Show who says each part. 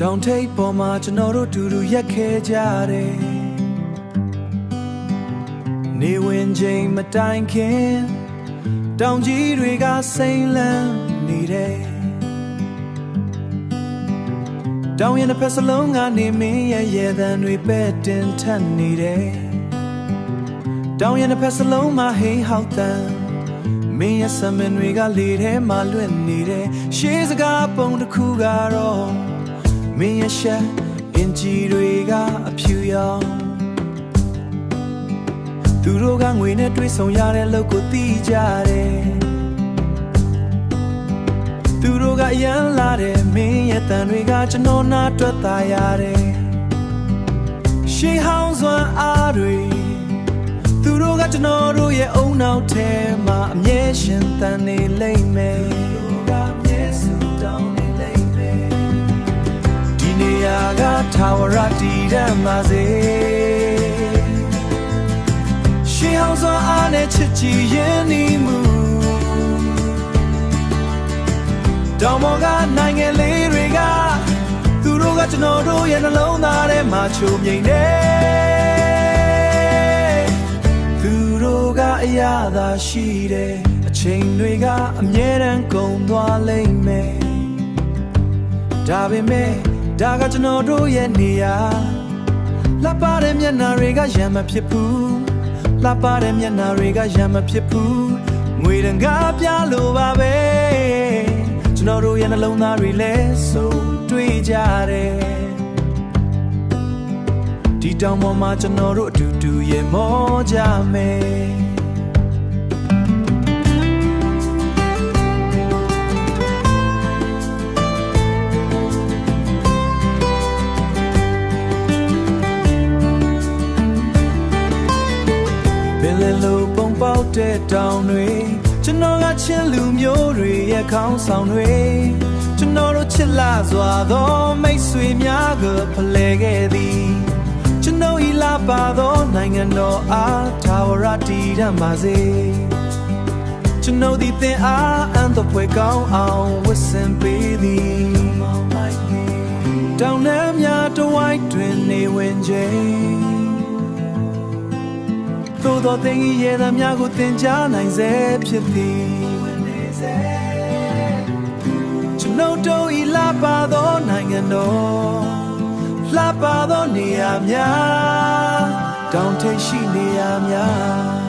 Speaker 1: တောင်ထိပ်ပေါ်မှာကျွန်တော်တို့တူတူရက်ခဲ့ကြတယ်နေဝင်ချိန်မတိုင်ခင်တောင်ကြီးတွေကစိမ့်လန်းနေတယ်တောင်ရင်တစ်ဖက်စလုံးကနေမင်းရဲ့ရေသံတွေပဲ့တင်ထက်နေတယ်တောင်ရင်တစ်ဖက်စလုံးမှာဟိဟောက်တန်မင်းရဲ့ဆမင်တွေကလေထဲမှာလွင့်နေတယ်ရှေးစကားပုံတစ်ခုကတော့မင်းရဲ့ရှက်အင်ဂျီတွေကအဖြူရောင်သူတို့ကငွေနဲ့တွေးဆုံရတဲ့လောက်ကိုသိကြတယ်သူတို့ကအရန်လာတယ်မင်းရဲ့တန်တွေကကျွန်တော်နာတွက်သားရတယ်ရှေးဟောင်းစွမ်းအားတွေသူတို့ကကျွန်တော်တို့ရဲ့အုံနောက်ထဲမှာအမြဲရှင်တန်နေလိမ့်မယ်ဒီနေရာကထာဝရတည်တတ်ပါစေရှေးဟောင်းစွမ်းအားနဲ့ချစ်ကြည်ရင်းနှီးမှုတောင်ပေါ်ကနိုင်ငံလေးတွေကသူတို့ကကျွန်တော်တို့ရဲ့နှလုံးသားထဲမှာချုံမြိန်နေသူတို့ကအရာသာရှိတယ်အချိန်တွေကအမြဲတမ်းကုန်သွားလိမ့်မယ်ဒါပေမဲ့ဒါကကျွန်တော်တို့ရဲ့နေရာလှပတဲ့မျက်နှာတွေကရံမဖြစ်ဘူးလှပတဲ့မျက်နှာတွေကရံမဖြစ်ဘူးငွေတန်ကားပြလို့ပါပဲကျွန်တော်တို့ရဲ့နှလုံးသားတွေလည်းစုံတွေ့ကြတယ်ဒီတောင်ပေါ်မှာကျွန်တော်တို့အတူတူရေမောကြမယ်ပင်လယ်လိုပုံပေါက်တဲ့တောင်တွေကျွန်တော်ကချင်းလူမျိုးတွေရဲ့ခေါင်းဆောင်တွေကျွန်တော်တို့ချစ်လာစွာသောမိတ်ဆွေများကဖလှယ်ခဲ့သည်ကျွန်တော်ဤလာပါသောနိုင်ငံတော်အားထာဝရတည်တတ်ပါစေကျွန်တော်ဒီသင်အားအံ့တော်ဖွယ်ကောင်းအောင်ဝတ်ဆင်ပေးသည်တောင်နှမ်းများတဝိုက်တွင်နေဝင်ချိန်သို့သောသင်၏ရေသံများကိုသင်ကြားနိုင်စေဖြစ်သည်ကျွန်ုပ်တို့၏လှပသောနိုင်ငံတော်လှပသောနေရာများတောင်ထိပ်ရှိနေရာများ